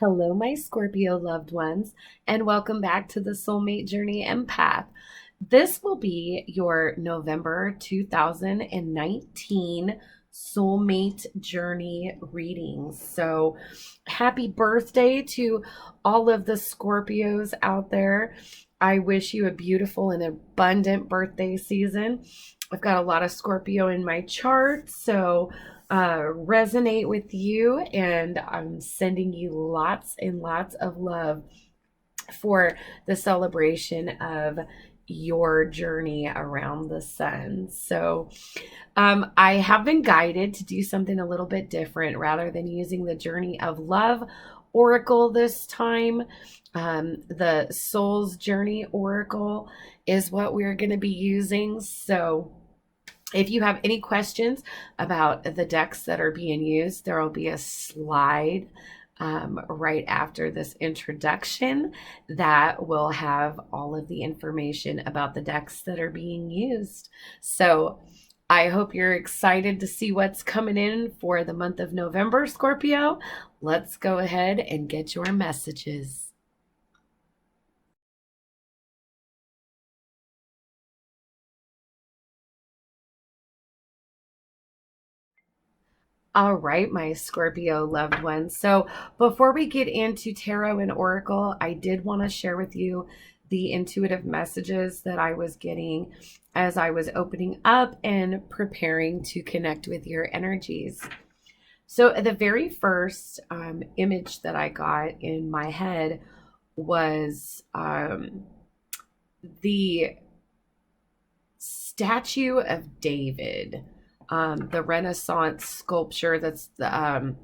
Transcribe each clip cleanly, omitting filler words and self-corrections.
Hello, my Scorpio loved ones, and welcome back to the Soulmate Journey Empath. This will be your November 2019 Soulmate Journey reading. So, happy birthday to all of the Scorpios out there. I wish you a beautiful and abundant birthday season. I've got a lot of Scorpio in my chart, so resonate with you, and I'm sending you lots and lots of love for the celebration of your journey around the sun. So, I have been guided to do something a little bit different rather than using the Journey of Love Oracle this time. The Soul's Journey Oracle is what we're going to be using. So, if you have any questions about the decks that are being used, there will be a slide right after this introduction that will have all of the information about the decks that are being used. So I hope you're excited to see what's coming in for the month of November, Scorpio. Let's go ahead and get your messages. All right, my Scorpio loved ones. So before we get into tarot and oracle, I did want to share with you the intuitive messages that I was getting as I was opening up and preparing to connect with your energies. So the very first image that I got in my head was the statue of David, the Renaissance sculpture that's the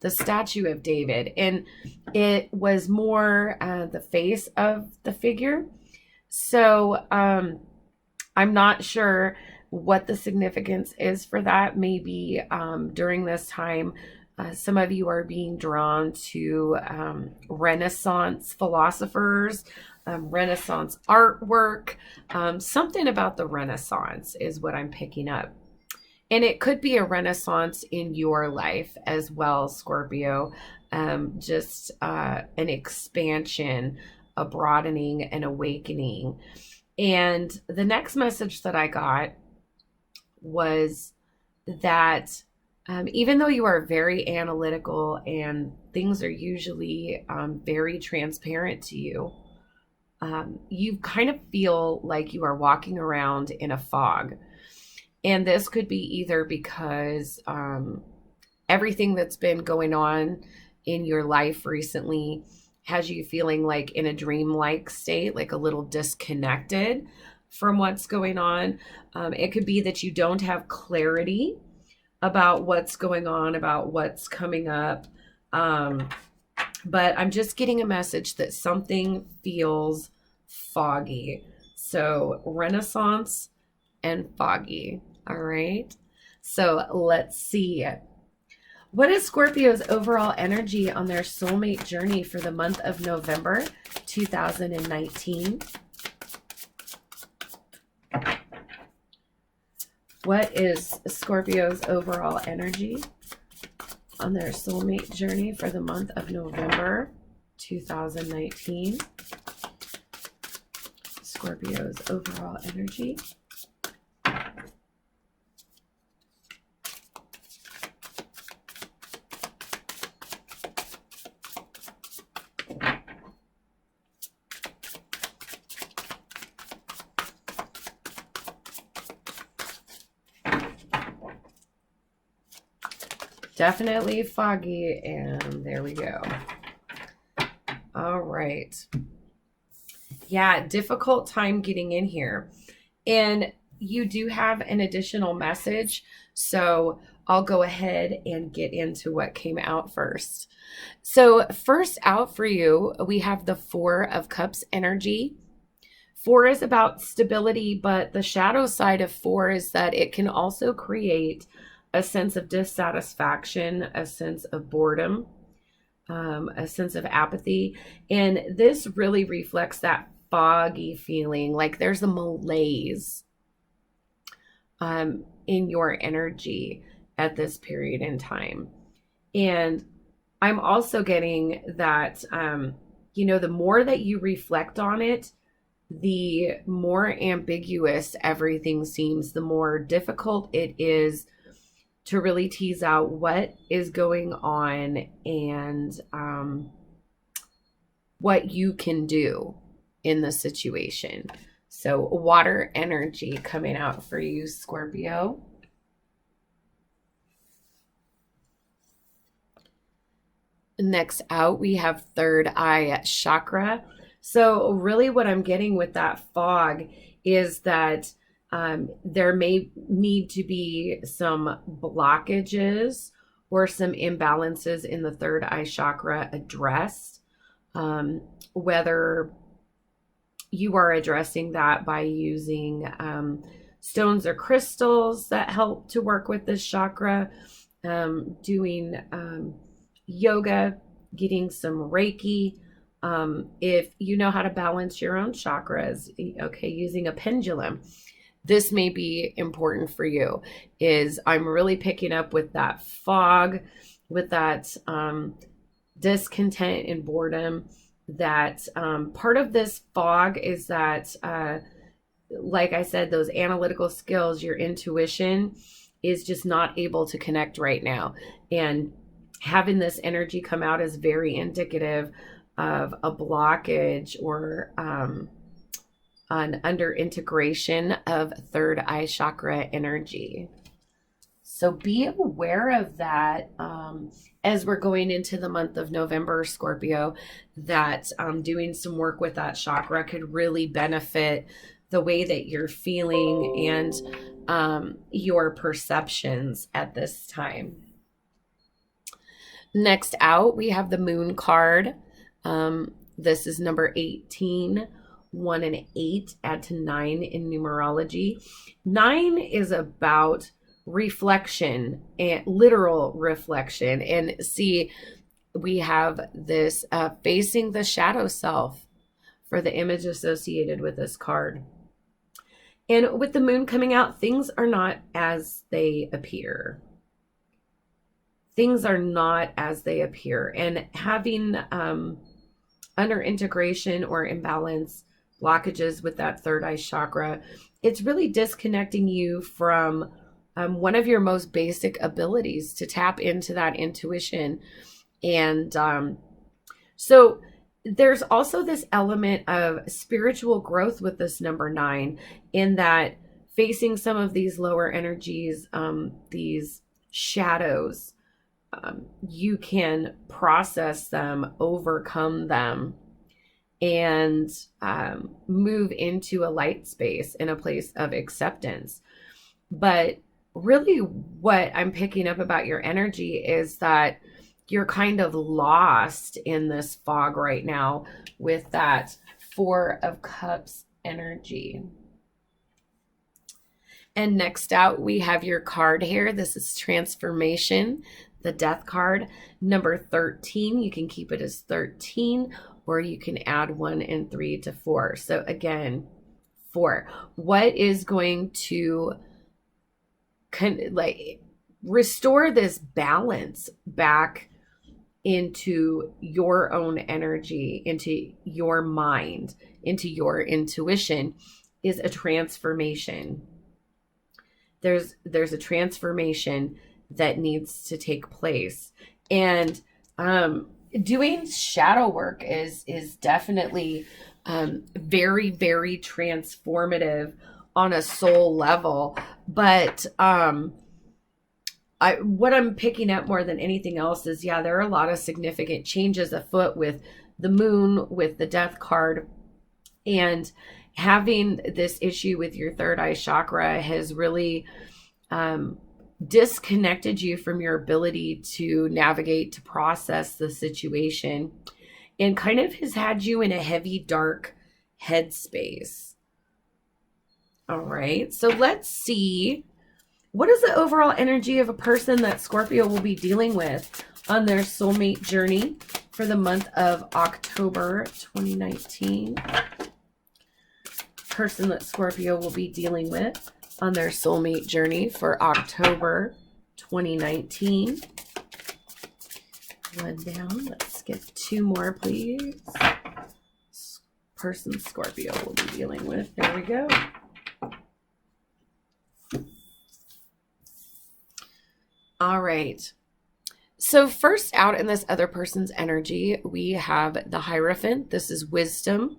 statue of David. And it was more the face of the figure. So I'm not sure what the significance is for that. Maybe during this time, some of you are being drawn to Renaissance philosophers, Renaissance artwork. Something about the Renaissance is what I'm picking up. And it could be a renaissance in your life as well, Scorpio. Just an expansion, a broadening, an awakening. And the next message that I got was that even though you are very analytical and things are usually very transparent to you, you kind of feel like you are walking around in a fog. And this could be either because everything that's been going on in your life recently has you feeling like in a dreamlike state, like a little disconnected from what's going on. It could be that you don't have clarity about what's going on, about what's coming up. But I'm just getting a message that something feels foggy. So Renaissance and foggy. All right. So let's see. What is Scorpio's overall energy on their soulmate journey for the month of November 2019? What is Scorpio's overall energy on their soulmate journey for the month of November 2019? Scorpio's overall energy. Definitely foggy, and there we go. All right. Yeah, difficult time getting in here. And you do have an additional message, so I'll go ahead and get into what came out first. So first out for you, we have the Four of Cups energy. Four is about stability, but the shadow side of four is that it can also create a sense of dissatisfaction, a sense of boredom, a sense of apathy. And this really reflects that foggy feeling, like there's a malaise in your energy at this period in time. And I'm also getting that, you know, the more that you reflect on it, the more ambiguous everything seems, the more difficult it is to really tease out what is going on and what you can do in the situation. So water energy coming out for you, Scorpio. Next out, we have third eye chakra. So really what I'm getting with that fog is that there may need to be some blockages or some imbalances in the third eye chakra addressed. Whether you are addressing that by using stones or crystals that help to work with this chakra, doing yoga, getting some Reiki. If you know how to balance your own chakras, okay, using a pendulum, this may be important for you. Is I'm really picking up with that fog, with that discontent and boredom. That part of this fog is that, like I said, those analytical skills, your intuition is just not able to connect right now. And having this energy come out is very indicative of a blockage or an under integration of third eye chakra energy. So be aware of that as we're going into the month of November, Scorpio, that doing some work with that chakra could really benefit the way that you're feeling and your perceptions at this time. Next out, we have the Moon card. This is number 18. 1 and 8 add to 9 in numerology. 9 is about reflection and literal reflection. And see, we have this facing the shadow self for the image associated with this card. And with the moon coming out, things are not as they appear. Things are not as they appear. And having under integration or imbalance blockages with that third eye chakra, it's really disconnecting you from one of your most basic abilities to tap into that intuition. And so there's also this element of spiritual growth with this number 9, in that facing some of these lower energies, these shadows, you can process them, overcome them, and move into a light space, in a place of acceptance. But really what I'm picking up about your energy is that you're kind of lost in this fog right now with that 4 of Cups energy. And next out, we have your card here. This is transformation, the Death card, number 13. You can keep it as 13, or you can add 1 and 3 to 4. So again, 4. What is going to restore this balance back into your own energy, into your mind, into your intuition, is a transformation. There's a transformation that needs to take place. And doing shadow work is definitely very, very transformative on a soul level. But what I'm picking up more than anything else is, yeah, there are a lot of significant changes afoot with the moon, with the Death card, and having this issue with your third eye chakra has really disconnected you from your ability to navigate, to process the situation, and kind of has had you in a heavy, dark headspace. All right, so let's see, what is the overall energy of a person that Scorpio will be dealing with on their soulmate journey for the month of October 2019? Person that Scorpio will be dealing with on their soulmate journey for October 2019. one down. Let's get 2 more, please. Person Scorpio will be dealing with. There we go. All right. So first out in this other person's energy, we have the Hierophant. This is wisdom,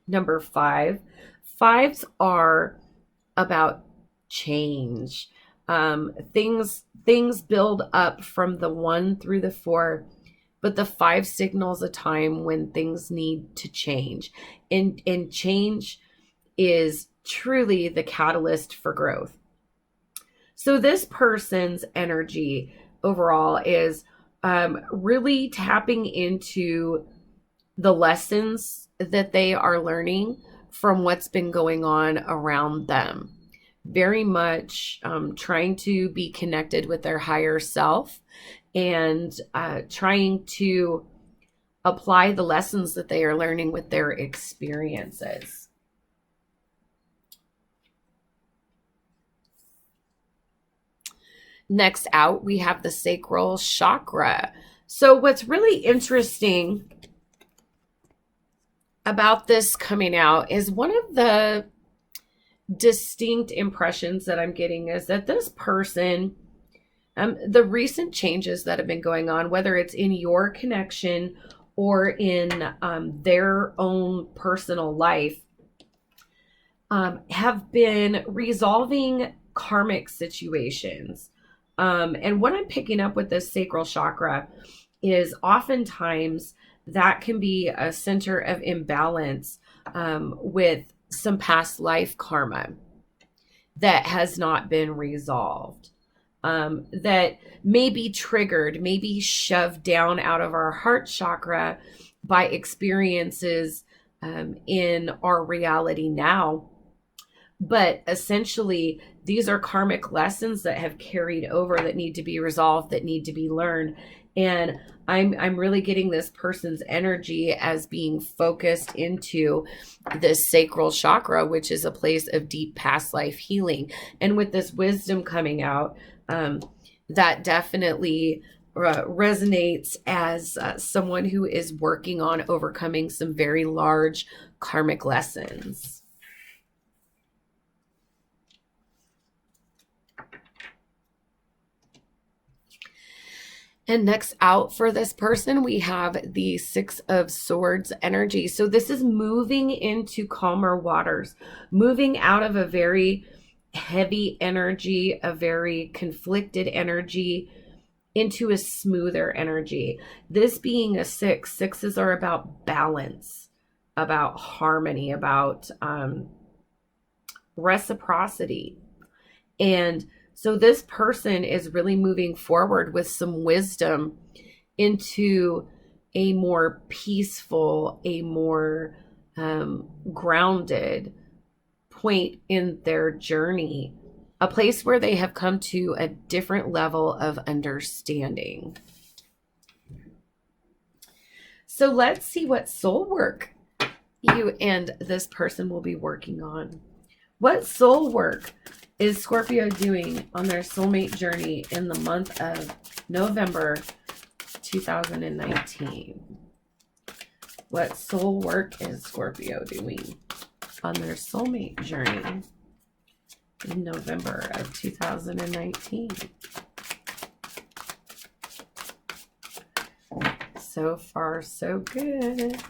number 5. 5s are about change. Things build up from the 1 through the 4, but the 5 signals a time when things need to change. And change is truly the catalyst for growth. So this person's energy overall is really tapping into the lessons that they are learning from what's been going on around them. Very much trying to be connected with their higher self and trying to apply the lessons that they are learning with their experiences. Next out, we have the sacral chakra. So what's really interesting about this coming out is one of the distinct impressions that I'm getting is that this person, the recent changes that have been going on, whether it's in your connection or in their own personal life, have been resolving karmic situations. And what I'm picking up with this sacral chakra is oftentimes that can be a center of imbalance with some past life karma that has not been resolved, that may be triggered, may be shoved down out of our heart chakra by experiences in our reality now. But essentially, these are karmic lessons that have carried over, that need to be resolved, that need to be learned. And I'm really getting this person's energy as being focused into this sacral chakra, which is a place of deep past life healing. And with this wisdom coming out, that definitely resonates as someone who is working on overcoming some very large karmic lessons. And next out for this person, we have the 6 of Swords energy. So this is moving into calmer waters, moving out of a very heavy energy, a very conflicted energy, into a smoother energy. This being a 6, 6s are about balance, about harmony, about reciprocity. And so this person is really moving forward with some wisdom into a more peaceful, a more grounded point in their journey, a place where they have come to a different level of understanding. So let's see what soul work you and this person will be working on. What soul work is Scorpio doing on their soulmate journey in the month of November 2019? What soul work is Scorpio doing on their soulmate journey in November of 2019? So far, so good.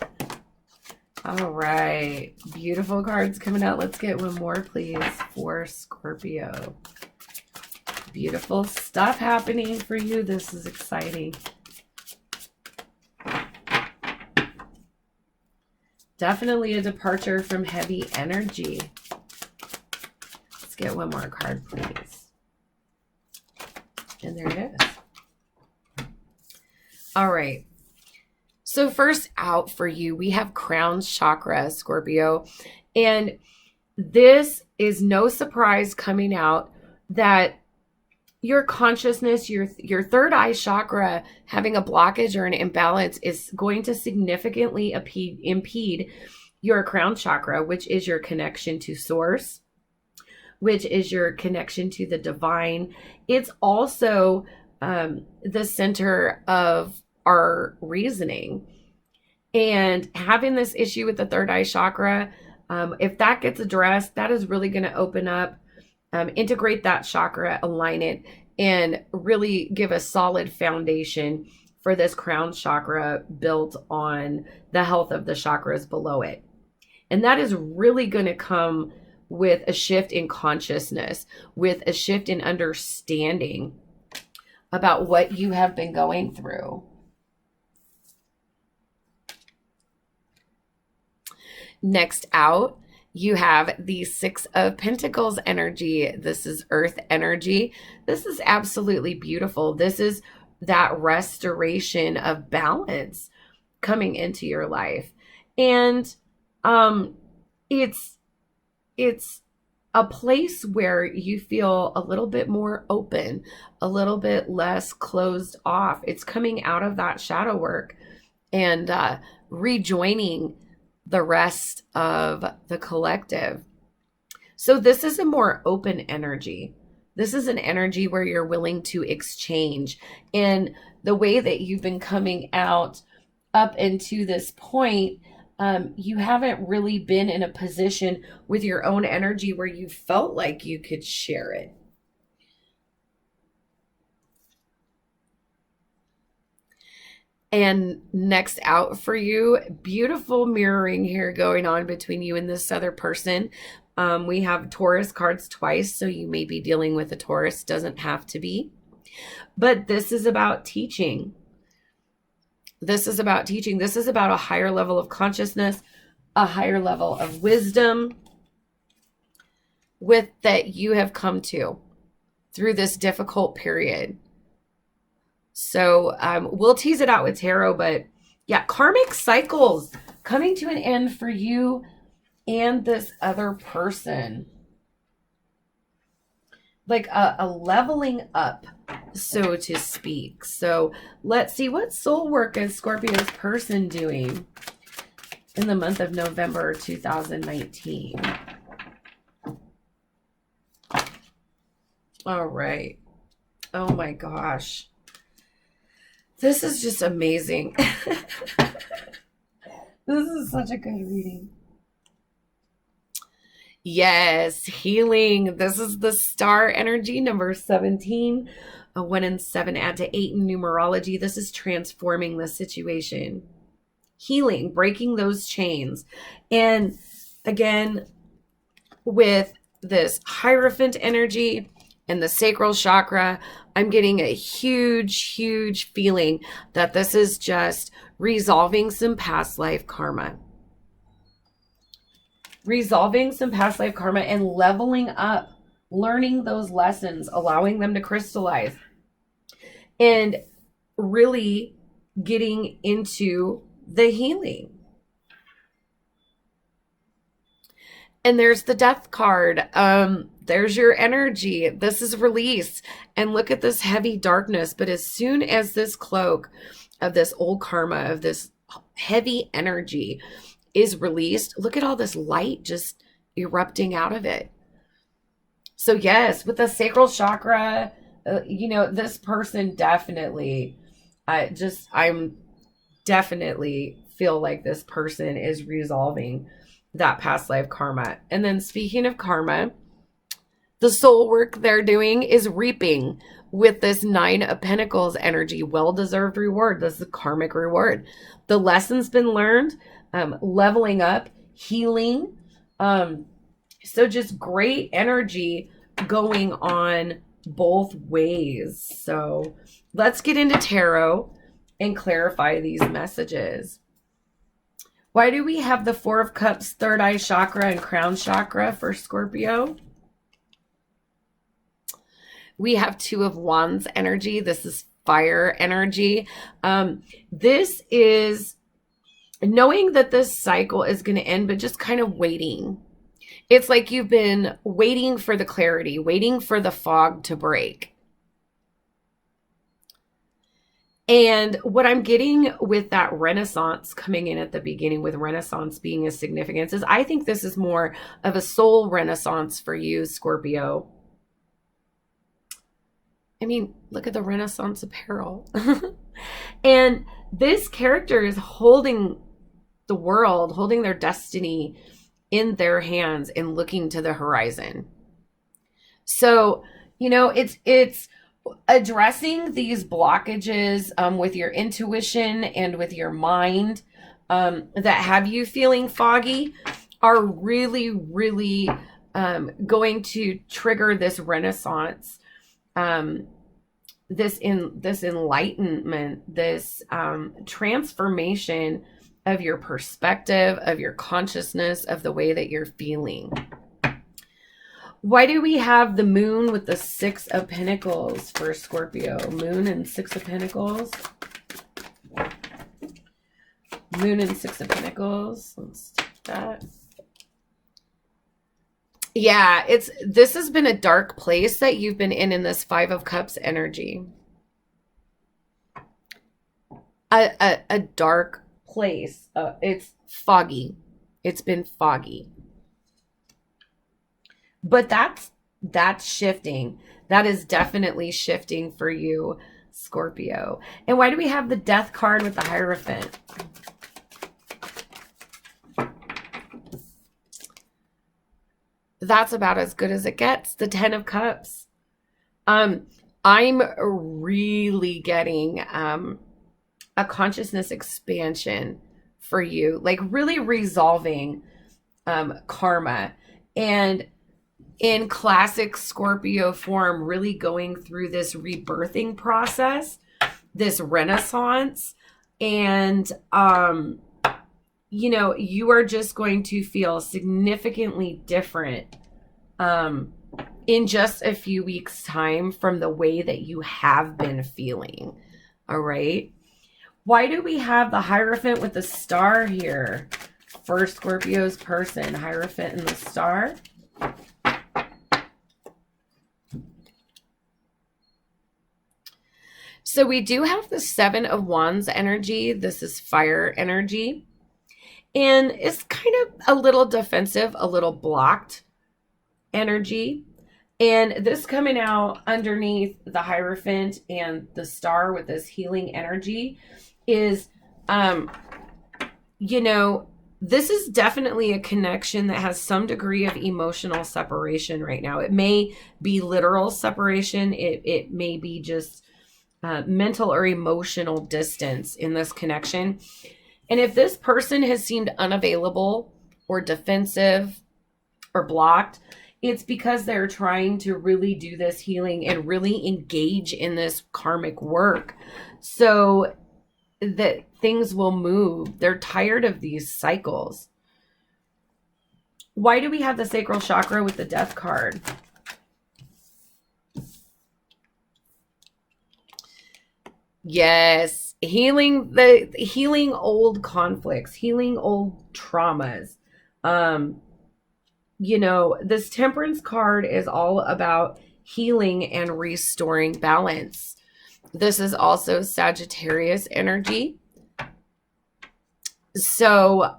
All right, beautiful cards coming out. Let's get one more, please, for Scorpio. Beautiful stuff happening for you. This is exciting. Definitely a departure from heavy energy. Let's get one more card, please. And there it is. All right. So first out for you, we have crown chakra, Scorpio. And this is no surprise coming out that your consciousness, your third eye chakra having a blockage or an imbalance is going to significantly impede your crown chakra, which is your connection to source, which is your connection to the divine. It's also the center of our reasoning. And having this issue with the third eye chakra, if that gets addressed, that is really going to open up, integrate that chakra, align it, and really give a solid foundation for this crown chakra built on the health of the chakras below it. And that is really going to come with a shift in consciousness, with a shift in understanding about what you have been going through. Next out, you have the Six of Pentacles energy. This is earth energy. This is absolutely beautiful. This is that restoration of balance coming into your life. And it's a place where you feel a little bit more open, a little bit less closed off. It's coming out of that shadow work and rejoining the rest of the collective. So this is a more open energy. This is an energy where you're willing to exchange. And the way that you've been coming out up into this point, you haven't really been in a position with your own energy where you felt like you could share it. And next out for you, beautiful mirroring here going on between you and this other person. We have Taurus cards twice, so you may be dealing with a Taurus, doesn't have to be. But this is about teaching. This is about teaching. This is about a higher level of consciousness, a higher level of wisdom with that you have come to through this difficult period. So we'll tease it out with tarot, but yeah, karmic cycles coming to an end for you and this other person. Like a leveling up, so to speak. So let's see, what soul work is Scorpio's person doing in the month of November 2019? All right. Oh my gosh. This is just amazing. This is such a good reading. Yes, healing. This is the star energy, number 17. A 1 and 7 add to 8 in numerology. This is transforming the situation. Healing, breaking those chains. And again, with this Hierophant energy and the sacral chakra, I'm getting a huge, huge feeling that this is just resolving some past life karma. Resolving some past life karma and leveling up, learning those lessons, allowing them to crystallize, and really getting into the healing. And there's the Death card. There's your energy. This is release. And look at this heavy darkness. But as soon as this cloak of this old karma, of this heavy energy is released, look at all this light just erupting out of it. So yes, with the sacral chakra, you know, this person definitely, I'm definitely feel like this person is resolving that past life karma. And then speaking of karma, the soul work they're doing is reaping with this 9 of Pentacles energy, well-deserved reward. This is a karmic reward. The lesson's been learned, leveling up, healing. So just great energy going on both ways. So let's get into tarot and clarify these messages. Why do we have the 4 of Cups, third eye chakra, and crown chakra for Scorpio? We have 2 of Wands energy. This is fire energy. This is knowing that this cycle is going to end, but just kind of waiting. It's like you've been waiting for the clarity, waiting for the fog to break. And what I'm getting with that Renaissance coming in at the beginning, with Renaissance being a significance, is I think this is more of a soul Renaissance for you, Scorpio. I mean, look at the Renaissance apparel. And this character is holding the world, holding their destiny in their hands and looking to the horizon. So, you know, it's addressing these blockages with your intuition and with your mind that have you feeling foggy are really, really going to trigger this renaissance, this enlightenment, this transformation of your perspective, of your consciousness, of the way that you're feeling. Why do we have the moon with the 6 of Pentacles for Scorpio? Moon and 6 of Pentacles. Moon and 6 of Pentacles. Let's take that. Yeah, this has been a dark place that you've been in this 5 of Cups energy. A dark place. It's foggy. It's been foggy. But that's shifting. That is definitely shifting for you, Scorpio. And why do we have the Death card with the Hierophant? That's about as good as it gets. The 10 of Cups. I'm really getting a consciousness expansion for you, like really resolving karma, and in classic Scorpio form, really going through this rebirthing process, this renaissance, and you know, you are just going to feel significantly different in just a few weeks' time from the way that you have been feeling. All right. Why do we have the Hierophant with the star here for Scorpio's person? Hierophant and the star. So we do have the 7 of Wands energy. This is fire energy. And it's kind of a little defensive, a little blocked energy. And this coming out underneath the Hierophant and the star with this healing energy is, you know, this is definitely a connection that has some degree of emotional separation right now. It may be literal separation. It may be just mental or emotional distance in this connection. And if this person has seemed unavailable or defensive or blocked, it's because they're trying to really do this healing and really engage in this karmic work so that things will move. They're tired of these cycles. Why do we have the sacral chakra with the Death card? Yes, healing old conflicts, healing old traumas. You know, this Temperance card is all about healing and restoring balance. This is also Sagittarius energy. So,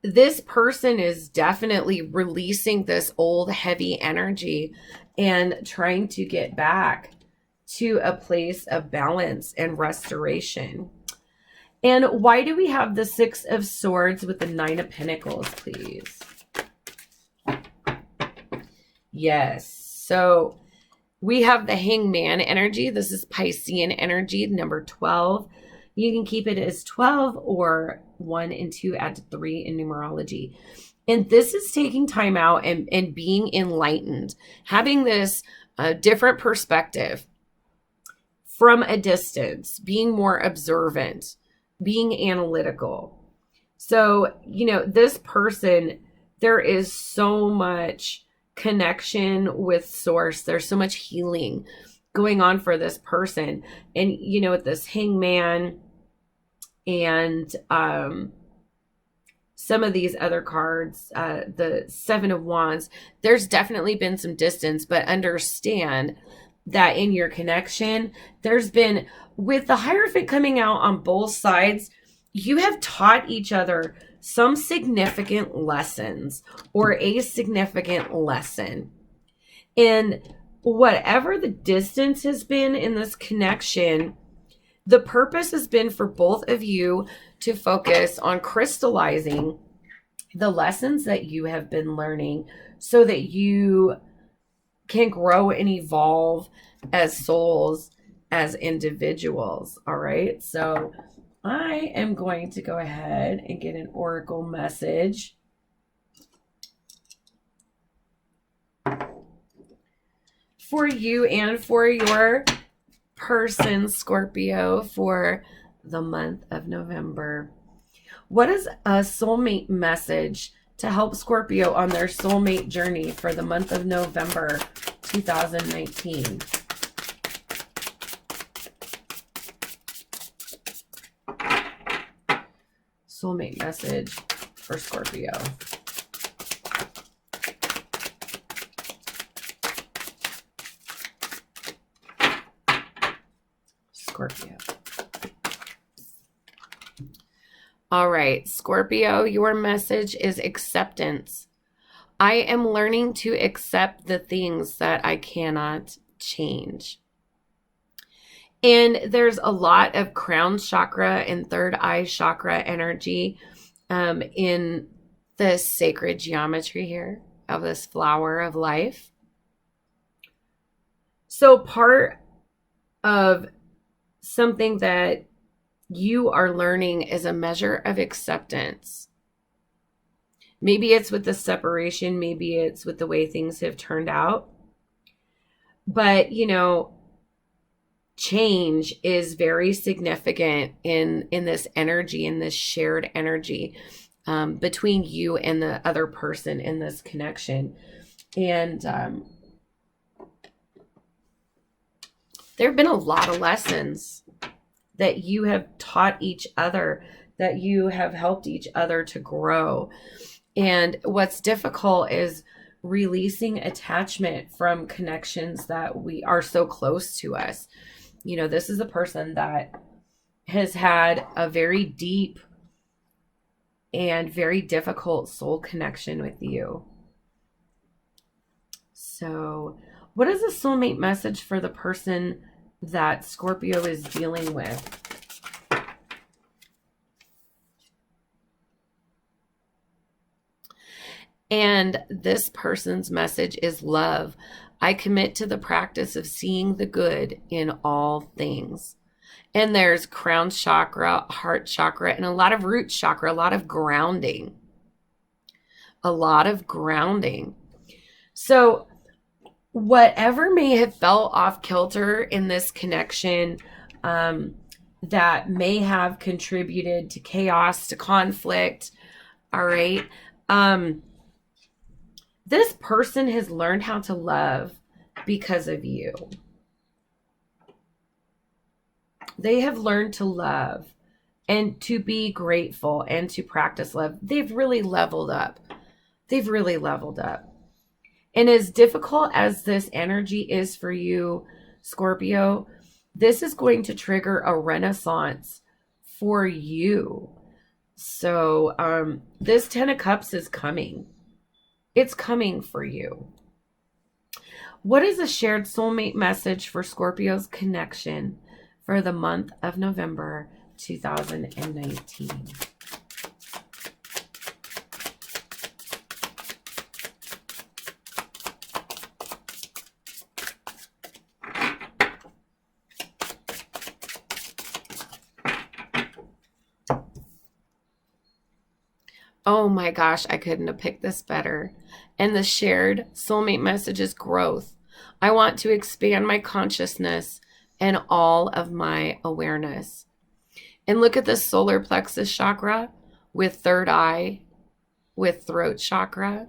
this person is definitely releasing this old heavy energy and trying to get back to a place of balance and restoration. And why do we have the 6 of Swords with the 9 of Pentacles, please? Yes. So we have the Hangman energy. This is Piscean energy, number 12. You can keep it as 12 or 1 and 2 add to 3 in numerology. And this is taking time out and being enlightened, having this different perspective from a distance, being more observant, being analytical. So, you know, this person, there is so much connection with source. There's so much healing going on for this person. And, you know, with this Hangman and some of these other cards, the 7 of Wands, there's definitely been some distance, but understand that in your connection, there's been, with the Hierophant coming out on both sides, you have taught each other some significant lessons or a significant lesson. And whatever the distance has been in this connection, The purpose has been for both of you to focus on crystallizing the lessons that you have been learning so that you can grow and evolve as souls, as individuals. All right. So I am going to go ahead and get an oracle message for you and for your person, Scorpio, for the month of November. What is a soulmate message to help Scorpio on their soulmate journey for the month of November 2019? Soulmate message for Scorpio. Scorpio. All right, Scorpio, your message is acceptance. I am learning to accept the things that I cannot change. And there's a lot of crown chakra and third eye chakra energy in this sacred geometry here of this flower of life. So part of something that you are learning is a measure of acceptance. Maybe it's with the separation, maybe it's with the way things have turned out. But, you know, change is very significant in this energy, in this shared energy between you and the other person in this connection. And there have been a lot of lessons that you have taught each other, that you have helped each other to grow. And what's difficult is releasing attachment from connections that we are so close to us. You know, this is a person that has had a very deep and very difficult soul connection with you. So, what is a soulmate message for the person that Scorpio is dealing with? And this person's message is love. I commit to the practice of seeing the good in all things. And there's crown chakra, heart chakra, and a lot of root chakra, a lot of grounding. A lot of grounding. So whatever may have fell off kilter in this connection that may have contributed to chaos, to conflict, all right? This person has learned how to love because of you. They have learned to love and to be grateful and to practice love. They've really leveled up. They've really leveled up. And as difficult as this energy is for you, Scorpio, this is going to trigger a renaissance for you. So this 10 of Cups is coming. It's coming for you. What is a shared soulmate message for Scorpio's connection for the month of November 2019? Oh my gosh, I couldn't have picked this better. And the shared soulmate message is growth. I want to expand my consciousness and all of my awareness. And look at the solar plexus chakra with third eye, with throat chakra.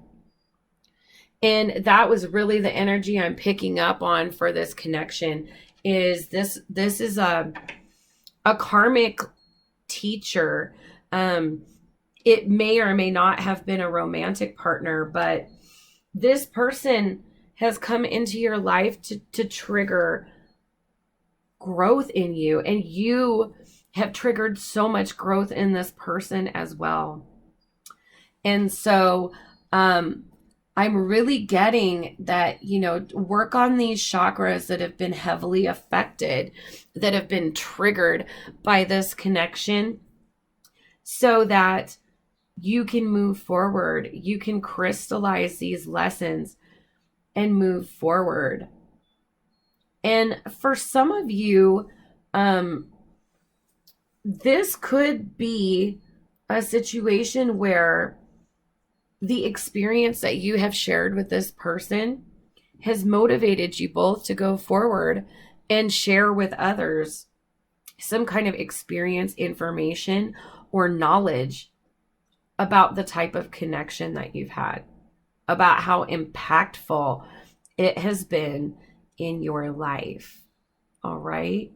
And that was really the energy I'm picking up on for this connection. Is this is a karmic teacher. It may or may not have been a romantic partner, but this person has come into your life to trigger growth in you. And you have triggered so much growth in this person as well. And so I'm really getting that, work on these chakras that have been heavily affected, that have been triggered by this connection, so that you can move forward. You can crystallize these lessons and move forward. And for some of you, this could be a situation where the experience that you have shared with this person has motivated you both to go forward and share with others some kind of experience, information, or knowledge about the type of connection that you've had, about how impactful it has been in your life. All right.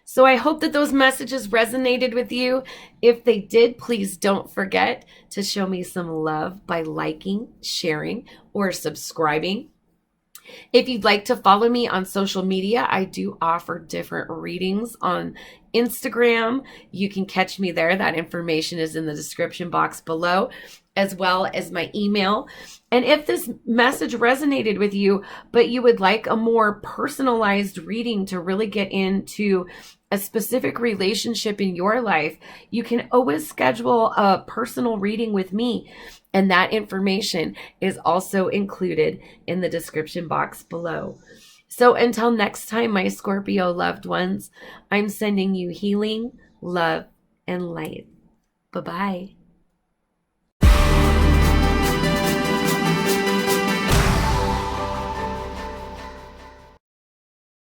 So I hope that those messages resonated with you. If they did, please don't forget to show me some love by liking, sharing, or subscribing. If you'd like to follow me on social media, I do offer different readings on Instagram. You can catch me there. That information is in the description box below, as well as my email. And if this message resonated with you, but you would like a more personalized reading to really get into a specific relationship in your life, you can always schedule a personal reading with me. And that information is also included in the description box below. So until next time, my Scorpio loved ones, I'm sending you healing, love, and light. Bye-bye.